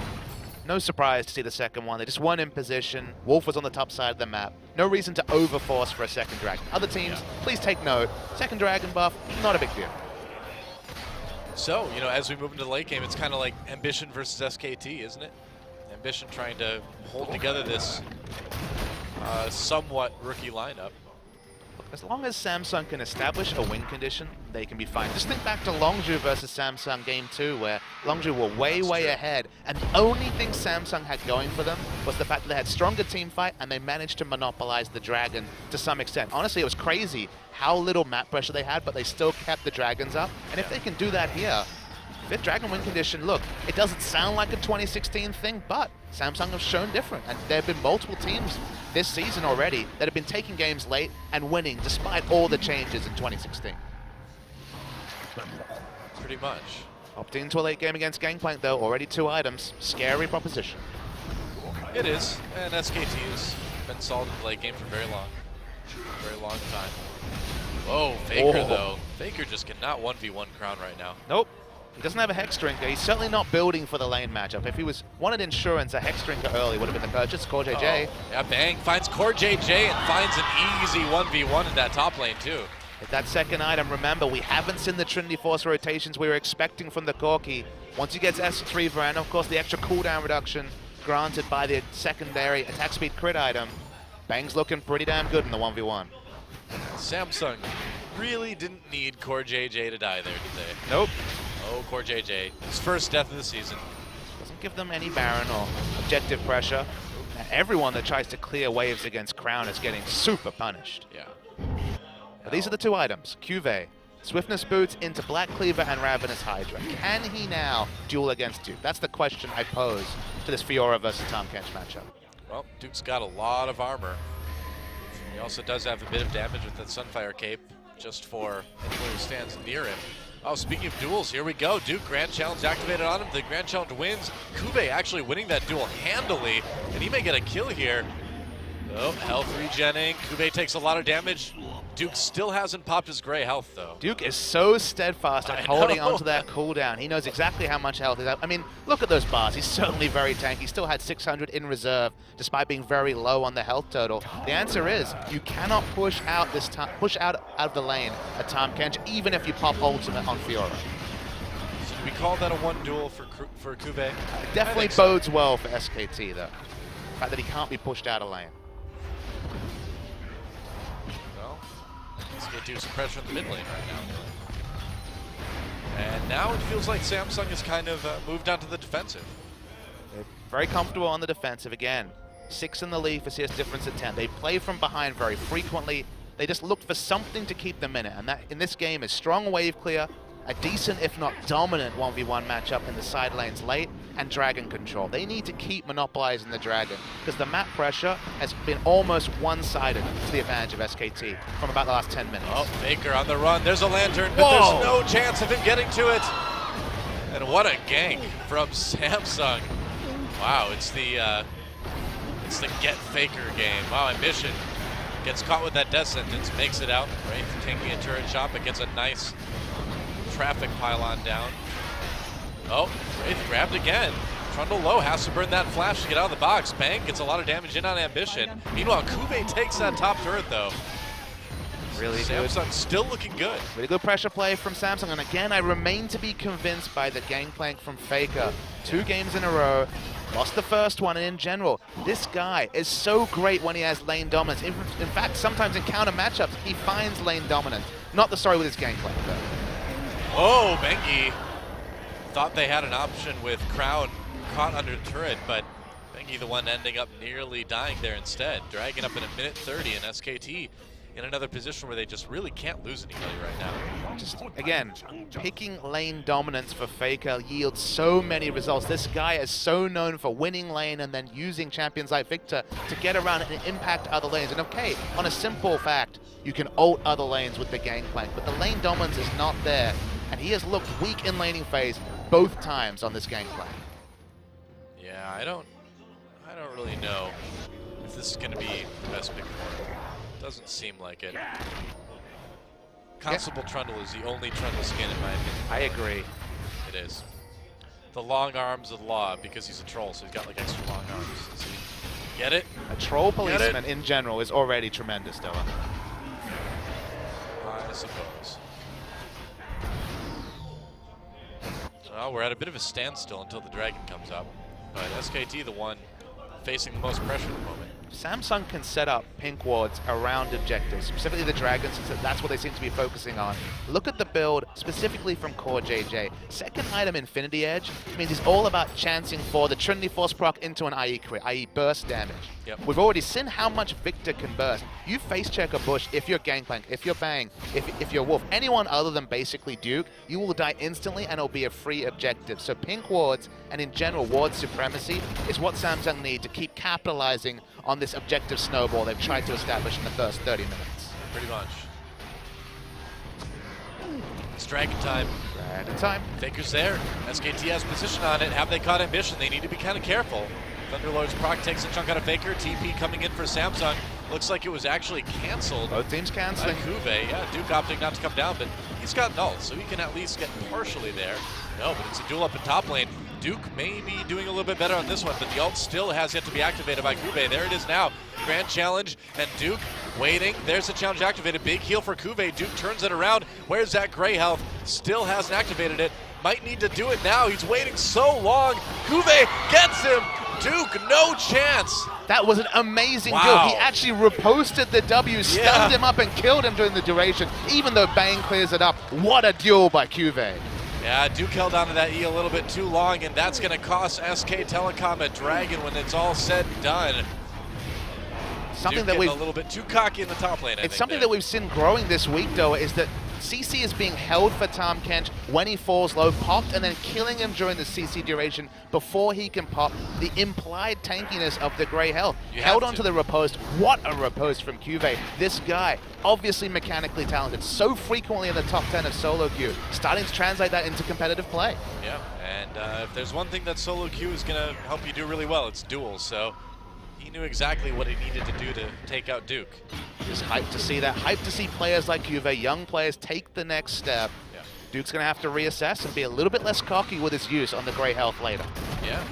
no surprise to see the second one. They just weren't in position. Wolf was on the top side of the map. No reason to overforce for a second dragon. Other teams, please take note. Second dragon buff, not a big deal. So, you know, as we move into the late game, it's kind of like Ambition versus SKT, isn't it? Ambition trying to hold together this somewhat rookie lineup. As long as Samsung can establish a win condition, they can be fine. Just think back to Longzhu versus Samsung Game 2, where Longzhu were way ahead, and the only thing Samsung had going for them was the fact that they had stronger team fight, and they managed to monopolize the Dragon to some extent. Honestly, it was crazy how little map pressure they had, but they still kept the Dragons up, and if they can do that here, fifth Dragon win condition, look, it doesn't sound like a 2016 thing, but Samsung have shown different, and there have been multiple teams this season already that have been taking games late and winning despite all the changes in 2016. Pretty much. Opting into a late game against Gangplank though, already 2 items. Scary proposition. It is, and SKT has been solid in the late game for a very long time. Whoa, Faker though. Faker just cannot 1v1 Crown right now. Nope. He doesn't have a Hex Drinker. He's certainly not building for the lane matchup. If he wanted insurance, a Hex Drinker early would have been the purchase. Core JJ. Yeah, Bang finds Core JJ and finds an easy 1v1 in that top lane too. With that second item, remember, we haven't seen the Trinity Force rotations we were expecting from the Corki. Once he gets S3 and of course the extra cooldown reduction granted by the secondary attack speed crit item, Bang's looking pretty damn good in the 1v1. Samsung really didn't need Core JJ to die there, did they? Nope. Oh, Core JJ, his first death of the season. Doesn't give them any Baron or objective pressure. Everyone that tries to clear waves against Crown is getting super punished. Yeah. But these are the 2 items. Cuvée, Swiftness Boots into Black Cleaver and Ravenous Hydra. Can he now duel against Duke? That's the question I pose to this Fiora versus Tahm Kench matchup. Well, Duke's got a lot of armor. He also does have a bit of damage with that Sunfire Cape, just for anyone who stands near him. Oh, speaking of duels, here we go. Duke, Grand Challenge activated on him. The Grand Challenge wins. Cuvée actually winning that duel handily, and he may get a kill here. Oh, health regenning. Cuvée takes a lot of damage. Duke still hasn't popped his gray health, though. Duke is so steadfast at holding onto that cooldown. He knows exactly how much health is out. I mean, look at those bars. He's certainly very tanky. He still had 600 in reserve, despite being very low on the health total. The answer is, you cannot push out this time, out of the lane at Tahm Kench, even if you pop ultimate on Fiora. So do we call that a one duel for Cuvée? It definitely bodes well for SKT, though. The fact that he can't be pushed out of lane. Let's get some pressure in the mid lane right now. And now it feels like Samsung has kind of moved on to the defensive. They're very comfortable on the defensive again. 6 in the lead for CS difference at 10. They play from behind very frequently. They just look for something to keep them in it. And that in this game is strong wave clear, a decent, if not dominant 1v1 matchup in the side lanes late, and dragon control. They need to keep monopolizing the dragon, because the map pressure has been almost one-sided to the advantage of SKT from about the last 10 minutes. Oh, Faker on the run. There's a lantern, but there's no chance of him getting to it. And what a gank from Samsung. Wow, it's the get Faker game. Wow, Ambition gets caught with that death sentence, makes it out. Wraith taking a turret shot, but gets a nice traffic pylon down. Oh, Wraith grabbed again. Trundle low, has to burn that flash to get out of the box. Bang gets a lot of damage in on Ambition. Meanwhile, Cuvée takes that top turret though. Really Samsung good. still looking good. Really good pressure play from Samsung, and again, I remain to be convinced by the gangplank from Faker. 2 games in a row, lost the first one, and in general, this guy is so great when he has lane dominance. In fact, sometimes in counter matchups, he finds lane dominance. Not the story with his gangplank though. Oh, Bengi thought they had an option with Crown caught under turret, but Bengi the one ending up nearly dying there instead. Dragging up in a minute 30, and SKT in another position where they just really can't lose anybody right now. Just, again, picking lane dominance for Faker yields so many results. This guy is so known for winning lane and then using champions like Victor to get around and impact other lanes. And okay, on a simple fact, you can ult other lanes with the gangplank, but the lane dominance is not there. And he has looked weak in laning phase both times on this gangplank. Yeah, I don't really know if this is going to be the best pick for him. Doesn't seem like it. Constable Trundle is the only Trundle skin in my opinion. I agree. It is. The long arms of the law, because he's a troll, so he's got like extra long arms. So get it? A troll policeman in general is already tremendous, though. I suppose. Well, we're at a bit of a standstill until the dragon comes up. But SKT, the one facing the most pressure at the moment. Samsung can set up pink wards around objectives, specifically the dragons, since that's what they seem to be focusing on. Look at the build, specifically from Core JJ. Second item, Infinity Edge, means he's all about chancing for the Trinity Force proc into an IE crit, i.e. burst damage. Yep. We've already seen how much Victor can burst. You face check a bush if you're Gangplank, if you're Bang, if you're Wolf, anyone other than basically Duke, you will die instantly and it'll be a free objective. So pink wards, and in general ward supremacy, is what Samsung need to keep capitalizing on this objective snowball they've tried to establish in the first 30 minutes. Pretty much. It's dragon time. Dragon time. Faker's there. SKT has position on it. Have they caught ambition? They need to be kind of careful. Thunderlord's proc takes a chunk out of Faker. TP coming in for Samsung. Looks like it was actually canceled. Both teams canceling. Kuve, yeah, Duke opting not to come down, but he's got ult, so he can at least get partially there. No, but it's a duel up in top lane. Duke may be doing a little bit better on this one, but the ult still has yet to be activated by Kuve. There it is now. Grand challenge, and Duke waiting. There's the challenge activated. Big heal for Kuve. Duke turns it around. Where's that gray health? Still hasn't activated it. Might need to do it now. He's waiting so long. Kuve gets him. Duke, no chance. That was an amazing Wow. duel. He actually reposted the W, stunned him up and killed him during the duration, even though Bang clears it up. What a duel by Kuve. Yeah, Duke held onto that E a little bit too long, and that's going to cost SK Telecom a dragon when it's all said and done. Something Duke that we've a little bit too cocky in the top lane. It's something that we've seen growing this week, though, is that CC is being held for Tahm Kench when he falls low, popped, and then killing him during the CC duration before he can pop. The implied tankiness of the Grey Health. Held onto the riposte. What a riposte from Kuve. This guy, obviously mechanically talented, so frequently in the top 10 of solo queue, starting to translate that into competitive play. Yeah, and if there's one thing that solo queue is going to help you do really well, it's duels. So he knew exactly what he needed to do to take out Duke. Just hyped to see that. Hyped to see players like Kuve, young players, take the next step. Yeah. Duke's going to have to reassess and be a little bit less cocky with his use on the Grey Health later. Yeah.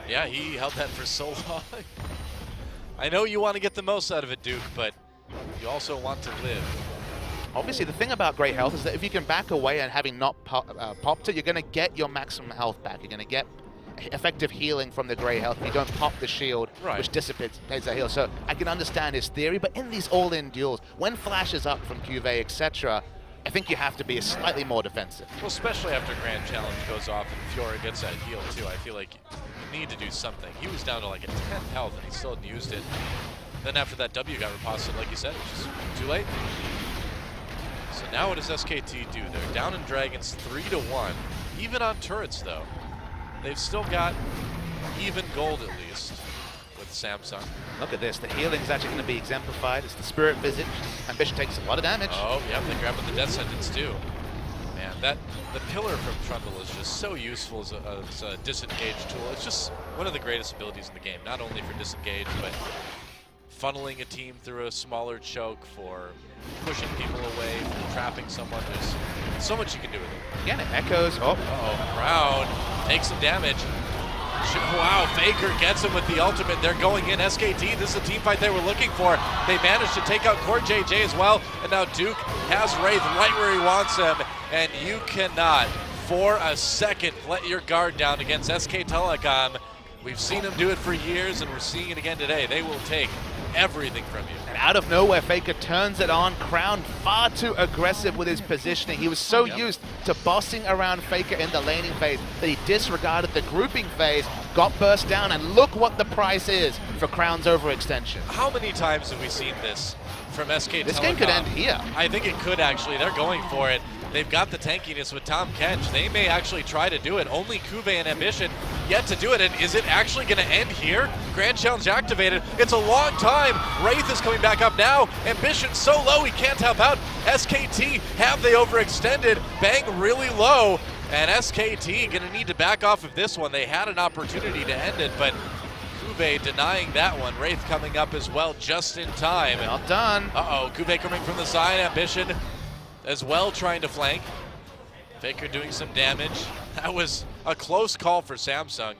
Yeah, he held that for so long. I know you want to get the most out of it, Duke, but you also want to live. Obviously, the thing about Grey Health is that if you can back away and having not popped it, you're going to get your maximum health back. You're going to get effective healing from the Grey Health if you don't pop the shield, which dissipates that heal. So I can understand his theory, but in these all-in duels, when flash is up from Kuve, etc., I think you have to be slightly more defensive. Well, especially after Grand Challenge goes off and Fiora gets that heal too. I feel like you need to do something. He was down to like a 10th health and he still hadn't used it. Then after that W got riposted, like you said, it's just too late. So now what does SKT do? They're down in Dragons 3-1. Even on turrets though. They've still got even gold at least with Samsung. Look at this. The healing is actually going to be exemplified. It's the Spirit Visage. Ambition takes a lot of damage. Oh, yeah, they grab with the death sentence too. Man, the pillar from Trundle is just so useful as a disengage tool. It's just one of the greatest abilities in the game, not only for disengage, but funneling a team through a smaller choke, for pushing people away, for trapping someone. There's so much you can do with it. Again, it echoes. Oh, Crown takes some damage. Wow, Faker gets him with the ultimate. They're going in. SKT, this is the team fight they were looking for. They managed to take out Core JJ as well, and now Duke has Wraith right where he wants him, and you cannot, for a second, let your guard down against SK Telecom. We've seen them do it for years, and we're seeing it again today. They will take everything from you. And out of nowhere, Faker turns it on. Crown far too aggressive with his positioning. He was so used to bossing around Faker in the laning phase that he disregarded the grouping phase, got burst down, and look what the price is for Crown's overextension. How many times have we seen this? from SK This Telecom. game could end here. I think it could actually. They're going for it. They've got the tankiness with Tom Kench. They may actually try to do it. Only Kuve and Ambition yet to do it. And is it actually going to end here? Grand Challenge activated. It's a long time. Wraith is coming back up now. Ambition so low he can't help out. SKT, have they overextended? Bang really low. And SKT going to need to back off of this one. They had an opportunity to end it, but Kuve denying that one. Wraith coming up as well just in time. Not done. Uh-oh, Kuve coming from the side. Ambition as well trying to flank. Faker doing some damage. That was a close call for Samsung.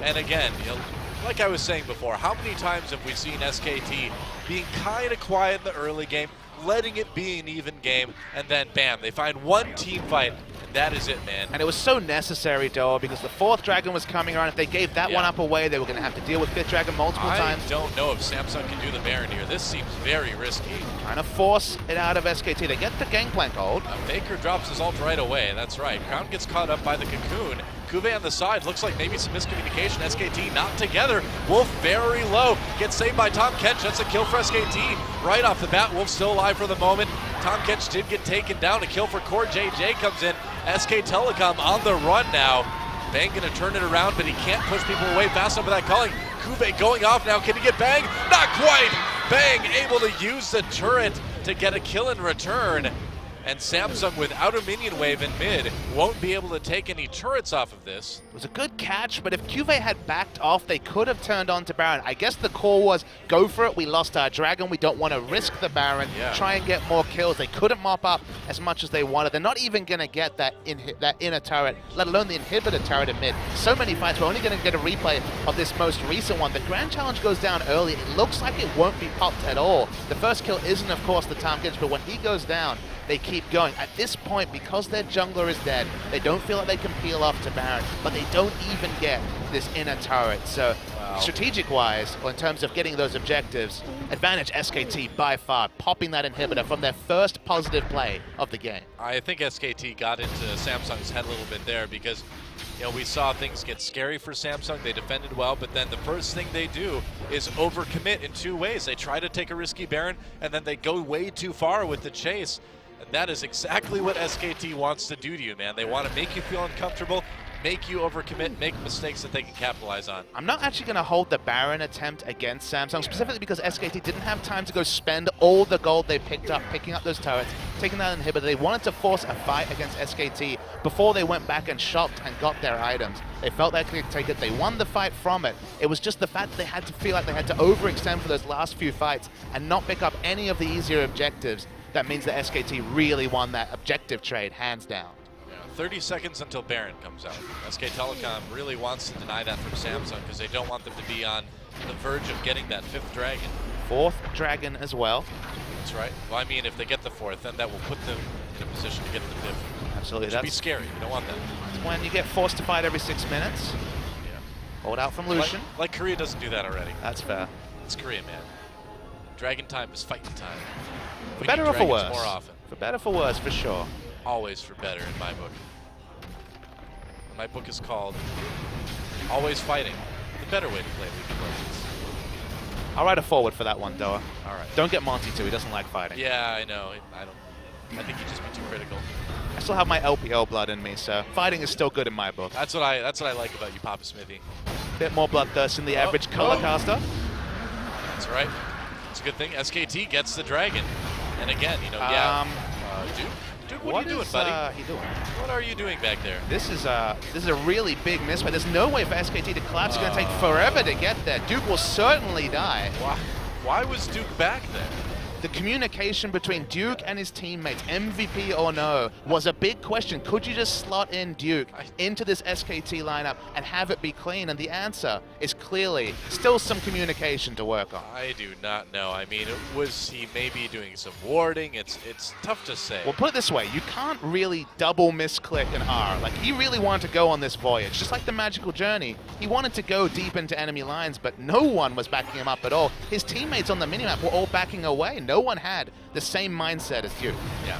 And again, you know, like I was saying before, how many times have we seen SKT being kind of quiet in the early game, letting it be an even game, and then bam, they find one team fight, and that is it, man. And it was so necessary, Doa, because the 4th Dragon was coming around. If they gave that one up away, they were going to have to deal with 5th Dragon multiple times. I don't know if Samsung can do the Baron here. This seems very risky. Trying to force it out of SKT. They get the Gangplank hold. Faker drops his ult right away, that's right. Crown gets caught up by the Cocoon. Kuve on the side, looks like maybe some miscommunication. SKT not together. Wolf very low, gets saved by Tom Kench. That's a kill for SKT. Right off the bat, Wolf still alive for the moment. Tom Kench did get taken down. A kill for Core. JJ comes in. SK Telecom on the run now. Bang gonna turn it around, but he can't push people away fast enough without calling. Kuve going off now. Can he get Bang? Not quite! Bang able to use the turret to get a kill in return. And Samsung, without a minion wave in mid, won't be able to take any turrets off of this. It was a good catch, but if Kuve had backed off, they could have turned on to Baron. I guess the call was, go for it, we lost our Dragon, we don't want to risk the Baron, try and get more kills. They couldn't mop up as much as they wanted. They're not even going to get that inner turret, let alone the inhibitor turret in mid. So many fights, we're only going to get a replay of this most recent one. The Grand Challenge goes down early. It looks like it won't be popped at all. The first kill isn't, of course, the Tom Kench, but when he goes down, they keep going. At this point, because their jungler is dead, they don't feel like they can peel off to Baron, but they don't even get this inner turret. So strategic-wise, or in terms of getting those objectives, advantage SKT by far, popping that inhibitor from their first positive play of the game. I think SKT got into Samsung's head a little bit there because, you know, we saw things get scary for Samsung. They defended well, but then the first thing they do is overcommit in 2 ways. They try to take a risky Baron, and then they go way too far with the chase. And that is exactly what SKT wants to do to you, man. They want to make you feel uncomfortable, make you overcommit, make mistakes that they can capitalize on. I'm not actually going to hold the Baron attempt against Samsung, specifically because SKT didn't have time to go spend all the gold they picked up, picking up those turrets, taking that inhibitor. They wanted to force a fight against SKT before they went back and shopped and got their items. They felt they could take it. They won the fight from it. It was just the fact that they had to feel like they had to overextend for those last few fights and not pick up any of the easier objectives. That means that SKT really won that objective trade, hands down. 30 seconds until Baron comes out. SK Telecom really wants to deny that from Samsung because they don't want them to be on the verge of getting that 5th Dragon. 4th Dragon as well. That's right. Well, I mean, if they get the 4th, then that will put them in a position to get the 5th. Absolutely. That would be scary. You don't want that. That's when you get forced to fight every 6 minutes. Yeah. Hold out from Lucian. Like Korea doesn't do that already. That's fair. It's Korea, man. Dragon time is fighting time. For better or for worse? More often. For better or for worse, for sure. Always for better in my book. My book is called Always Fighting, the better way to play League of Legends. I'll write a forward for that one, Doa. All right. Don't get Monty too, he doesn't like fighting. Yeah, I know. I think he'd just be too critical. I still have my LPL blood in me, so fighting is still good in my book. That's what I like about you, Papa Smithy. Bit more bloodthirst than the average color caster. That's right. It's a good thing. SKT gets the dragon. And again, you know, Duke, what are you doing, buddy? He doing? What are you doing back there? This is a really big misplay. There's no way for SKT to collapse. It's going to take forever to get there. Duke will certainly die. Why was Duke back there? The communication between Duke and his teammates, MVP or no, was a big question. Could you just slot in Duke into this SKT lineup and have it be clean? And the answer is clearly still some communication to work on. I do not know. I mean, was he maybe doing some warding? It's tough to say. Well, put it this way. You can't really double misclick an R. Like, he really wanted to go on this voyage. Just like the Magical Journey, he wanted to go deep into enemy lines, but no one was backing him up at all. His teammates on the minimap were all backing away. No one had the same mindset as Duke. Yeah.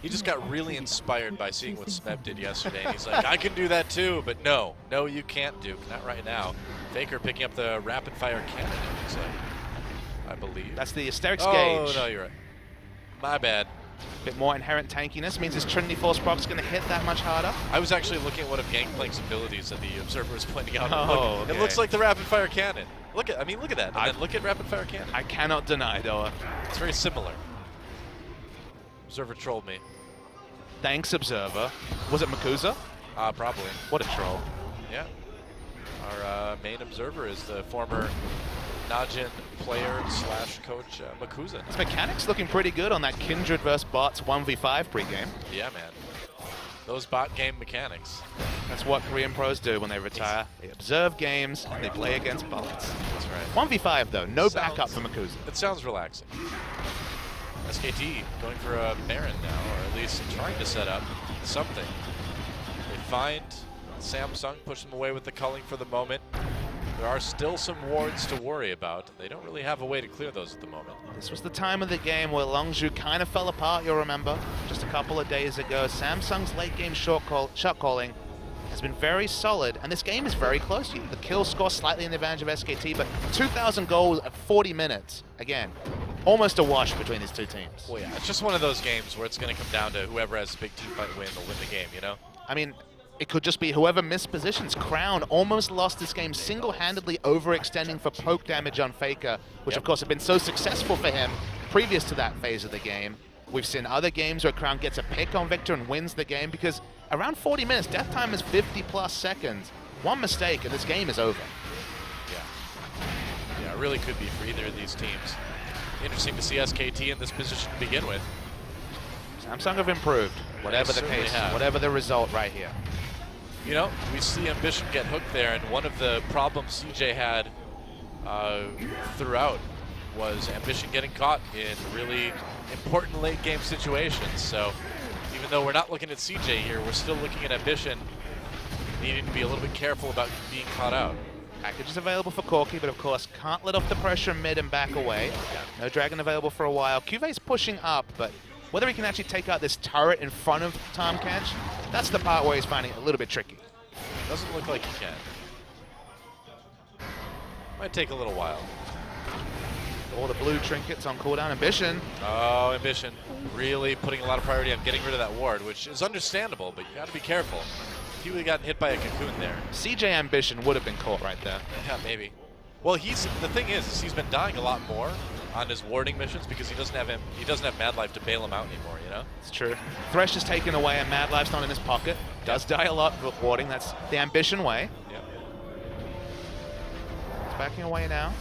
He just got really inspired by seeing what Smeb did yesterday. And he's like, I can do that too, but no, you can't, Duke. Not right now. Faker picking up the rapid fire cannon, it looks like. I believe. That's the Asterix Oh, gauge. no, you're right. My bad. Bit more inherent tankiness means his Trinity Force proc's going to hit that much harder. I was actually looking at one of Gangplank's abilities that the Observer was pointing out. Oh, Look, okay. It looks like the Rapid Fire Cannon. Look at that. And then look at Rapid Fire Cannon. I cannot deny, Doa. It's very similar. Observer trolled me. Thanks, Observer. Was it Makuza? Probably. What a troll. Yeah. Our main Observer is the former Najin player / coach Makuza. His mechanics looking pretty good on that Kindred vs. Bots 1v5 pregame. Yeah, man. Those bot game mechanics. That's what Korean pros do when they retire. They observe games and they play against bots. That's right. 1v5 though, no backup for Makuza. It sounds relaxing. SKT going for a Baron now, or at least trying to set up something. They find Samsung, push them away with the culling for the moment. There are still some wards to worry about. They don't really have a way to clear those at the moment. This was the time of the game where Longzhu kind of fell apart, you'll remember. Just a couple of days ago, Samsung's late game shot calling has been very solid, and this game is very close. The kill score slightly in the advantage of SKT, but 2,000 goals at 40 minutes. Again, almost a wash between these two teams. Well, yeah, it's just one of those games where it's going to come down to whoever has a big team fight win will win the game, you know? I mean, it could just be whoever missed positions. Crown almost lost this game single-handedly overextending for poke damage on Faker, which of course had been so successful for him previous to that phase of the game. We've seen other games where Crown gets a pick on Victor and wins the game because around 40 minutes, death time is 50+ seconds. One mistake and this game is over. Yeah, it really could be for either of these teams. Interesting to see SKT in this position to begin with. Samsung have improved, whatever the case, whatever the result right here. You know, we see Ambition get hooked there, and one of the problems CJ had throughout was Ambition getting caught in really important late game situations. So even though we're not looking at CJ here, we're still looking at Ambition needing to be a little bit careful about being caught out. Package is available for Corki, but of course can't let off the pressure mid and back away. No Dragon available for a while. Cuve's pushing up, but whether he can actually take out this turret in front of Tom Kench, that's the part where he's finding it a little bit tricky. Doesn't look like he can. Might take a little while. All the blue trinkets on cooldown. Ambition. Oh, Ambition really putting a lot of priority on getting rid of that ward, which is understandable, but you got to be careful. He would have gotten hit by a cocoon there. CJ Ambition would have been caught right there. Yeah, maybe. Well, the thing is he's been dying a lot more on his warding missions because he doesn't have Mad Life to bail him out anymore, you know? It's true. Thresh is taken away and Mad Life's not in his pocket. Does die a lot with warding. That's the Ambition way. Yeah. It's backing away now.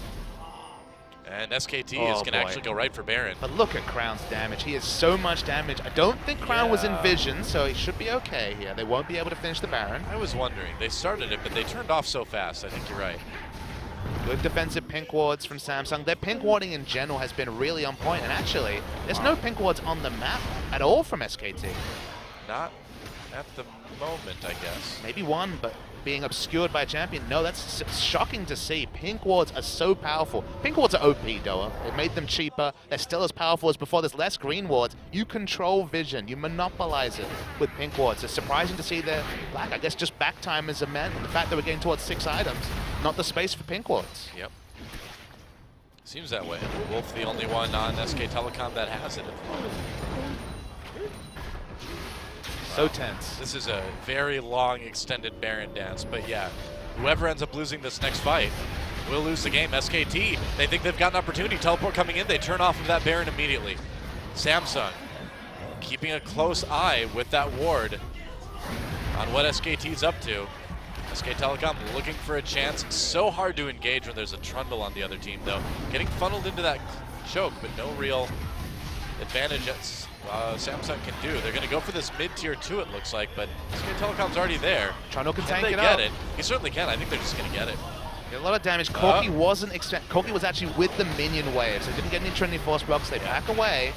And SKT is going to actually go right for Baron. But look at Crown's damage. He has so much damage. I don't think Crown was in vision, so he should be okay here. They won't be able to finish the Baron. I was wondering. They started it, but they turned off so fast. I think you're right. Good defensive pink wards from Samsung. Their pink warding in general has been really on point, and actually, there's no pink wards on the map at all from SKT. Not at the moment, I guess. Maybe one, but being obscured by a champion. No, that's shocking to see. Pink wards are so powerful. Pink wards are OP, Doa. It made them cheaper. They're still as powerful as before. There's less green wards. You control vision. You monopolize it with pink wards. It's surprising to see their black. I guess just back time is immense. The fact that we're getting towards 6 items, not the space for pink wards. Yep. Seems that way. Wolf the only one on SK Telecom that has it at the moment. So tense. This is a very long, extended Baron dance, but yeah, whoever ends up losing this next fight will lose the game. SKT, they think they've got an opportunity. Teleport coming in, they turn off of that Baron immediately. Samsung keeping a close eye with that ward on what SKT's up to. SK Telecom looking for a chance. So hard to engage when there's a Trundle on the other team, though. Getting funneled into that choke, but no real advantage that Samsung can do. They're going to go for this mid-tier 2, it looks like, but SK Telecom's already there. Trundle can tank they it get up. it? He certainly can. I think they're just going to get it. A lot of damage. Corki Corki was actually with the minion wave, so didn't get any Trinity Force blocks. They back away.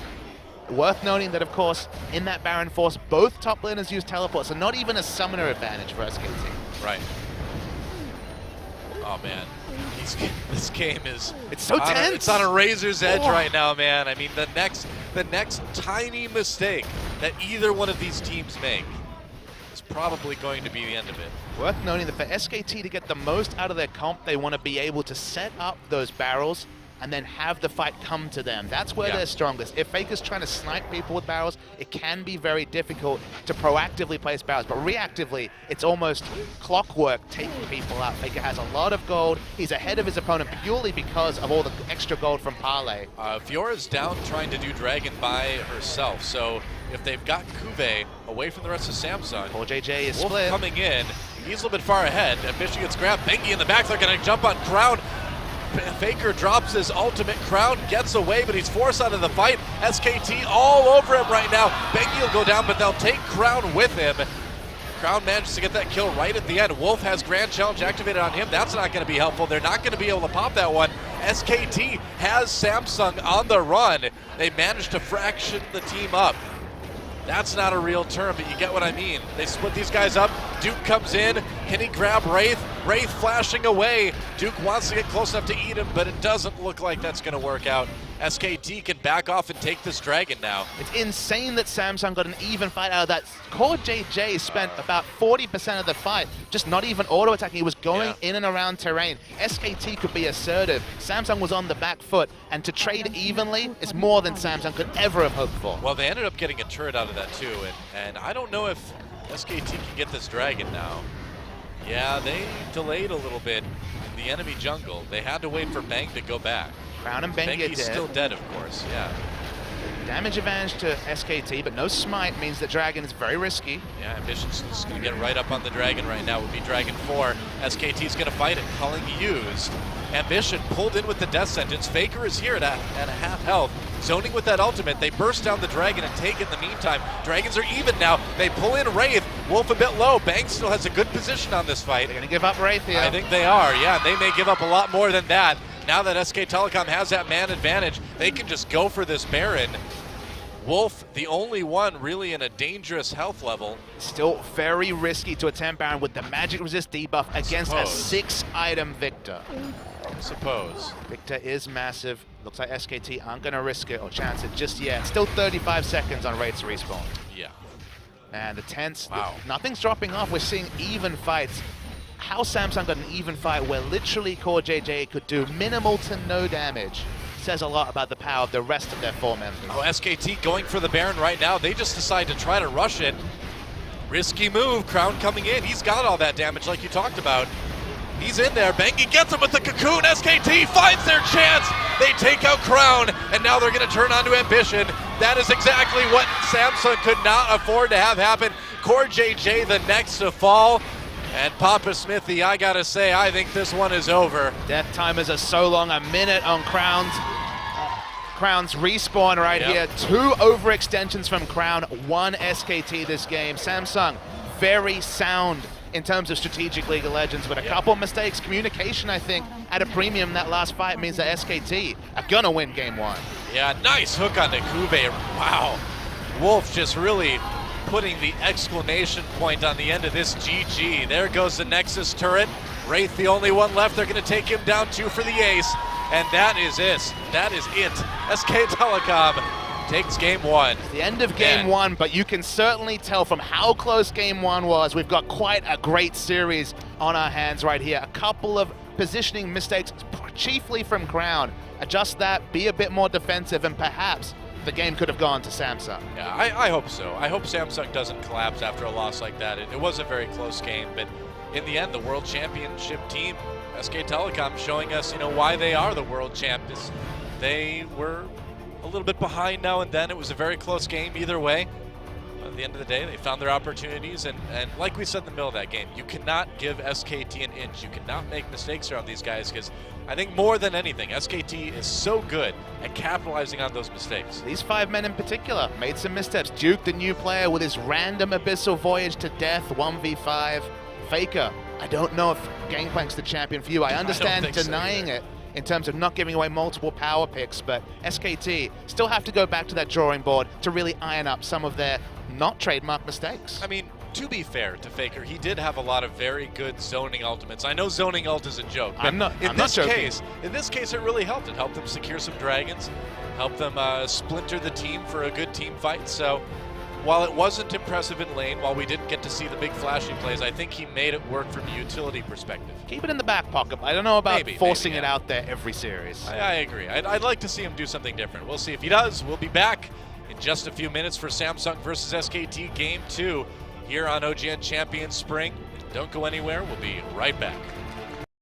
Worth noting that, of course, in that Baron Force, both top laners use teleport, so not even a summoner advantage for SKT. Right. Oh, man. This game is... It's so tense! It's on a razor's edge right now, man. I mean, the next tiny mistake that either one of these teams make is probably going to be the end of it. Worth noting that for SKT to get the most out of their comp, they want to be able to set up those barrels and then have the fight come to them. That's where they're strongest. If Faker's trying to snipe people with barrels, it can be very difficult to proactively place barrels, but reactively, it's almost clockwork taking people out. Faker has a lot of gold. He's ahead of his opponent purely because of all the extra gold from Parlay. Fiora's down trying to do Dragon by herself, so if they've got Kuve away from the rest of Samsung, Or JJ is Wolf split. coming in, he's a little bit far ahead. Ambition gets grabbed. Bengi in the back, they're going to jump on Crown. Faker drops his ultimate. Crown gets away, but he's forced out of the fight. SKT all over him right now. Bengi will go down, but they'll take Crown with him. Crown manages to get that kill right at the end. Wolf has Grand Challenge activated on him. That's not going to be helpful. They're not going to be able to pop that one. SKT has Samsung on the run. They managed to fraction the team up. That's not a real term, but you get what I mean. They split these guys up. Duke comes in. Can he grab Wraith? Wraith flashing away. Duke wants to get close enough to eat him, but it doesn't look like that's going to work out. SKT can back off and take this Dragon now. It's insane that Samsung got an even fight out of that. Core JJ spent about 40% of the fight just not even auto-attacking. He was going in and around terrain. SKT could be assertive. Samsung was on the back foot, and to trade evenly is more than Samsung could ever have hoped for. Well, they ended up getting a turret out of that too, and I don't know if SKT can get this Dragon now. Yeah, they delayed a little bit in the enemy jungle. They had to wait for Bang to go back. Crown and Bengi Bengi's still dead, of course, yeah. Damage advantage to SKT, but no smite means that Dragon is very risky. Yeah, Ambition's just going to get right up on the Dragon right now. It would be Dragon 4. SKT's going to fight it. Culling used. Ambition pulled in with the death sentence. Faker is here at a half health. Zoning with that ultimate. They burst down the Dragon and take it in the meantime. Dragons are even now. They pull in Wraith. Wolf a bit low. Bang still has a good position on this fight. They're going to give up Wraith here. I think they are, yeah. They may give up a lot more than that. Now that SK Telecom has that man advantage, they can just go for this Baron. Wolf, the only one really in a dangerous health level. Still very risky to attempt Baron with the magic resist debuff against a 6-item Victor. Suppose. Victor is massive. Looks like SKT aren't going to risk it or chance it just yet. Still 35 seconds on Wraith's respawn. Yeah. And the tense, wow. Nothing's dropping off. We're seeing even fights. How Samsung got an even fight where literally Core JJ could do minimal to no damage says a lot about the power of the rest of their 4 members. Oh, SKT going for the Baron right now. They just decide to try to rush it. Risky move. Crown coming in. He's got all that damage like you talked about. He's in there. Bengi gets him with the cocoon. SKT finds their chance. They take out Crown, and now they're going to turn on to Ambition. That is exactly what Samsung could not afford to have happen. Core JJ the next to fall. And Papa Smithy, I gotta say, I think this one is over. Death timers are so long, a minute on Crown's respawn right here. 2 overextensions from Crown, 1 SKT this game. Samsung, very sound in terms of strategic League of Legends, but a couple mistakes. Communication, I think, at a premium that last fight means that SKT are gonna win game 1. Yeah, nice hook on the Kuve. Wow. Wolf just really putting the exclamation point on the end of this GG. There goes the Nexus turret. Wraith the only one left. They're going to take him down 2 for the ace. And that is it. That is it. SK Telecom takes game 1. It's the end of game 1, but you can certainly tell from how close game 1 was. We've got quite a great series on our hands right here. A couple of positioning mistakes, chiefly from Crown. Adjust that, be a bit more defensive, and perhaps the game could have gone to Samsung. Yeah, I hope so. I hope Samsung doesn't collapse after a loss like that. It was a very close game, but in the end, the World Championship team, SK Telecom, showing us, why they are the world champions. They were a little bit behind now and then. It was a very close game either way. At the end of the day, they found their opportunities, and like we said in the middle of that game, you cannot give SKT an inch. You cannot make mistakes around these guys, because I think more than anything, SKT is so good at capitalizing on those mistakes. These 5 men in particular made some missteps. Duke, the new player, with his random abyssal voyage to death, 1v5. Faker, I don't know if Gangplank's the champion for you. I understand denying it in terms of not giving away multiple power picks, but SKT still have to go back to that drawing board to really iron up some of their not trademark mistakes. I mean, to be fair to Faker, he did have a lot of very good zoning ultimates. I know zoning ult is a joke, but in this case, it really helped. It helped them secure some dragons, helped them splinter the team for a good team fight. So while it wasn't impressive in lane, while we didn't get to see the big flashing plays, I think he made it work from a utility perspective. Keep it in the back pocket. I don't know about forcing it yeah. out there every series. I agree. I'd like to see him do something different. We'll see if he does. We'll be back in just a few minutes for Samsung versus SKT Game 2 here on OGN Champions Spring. Don't go anywhere. We'll be right back.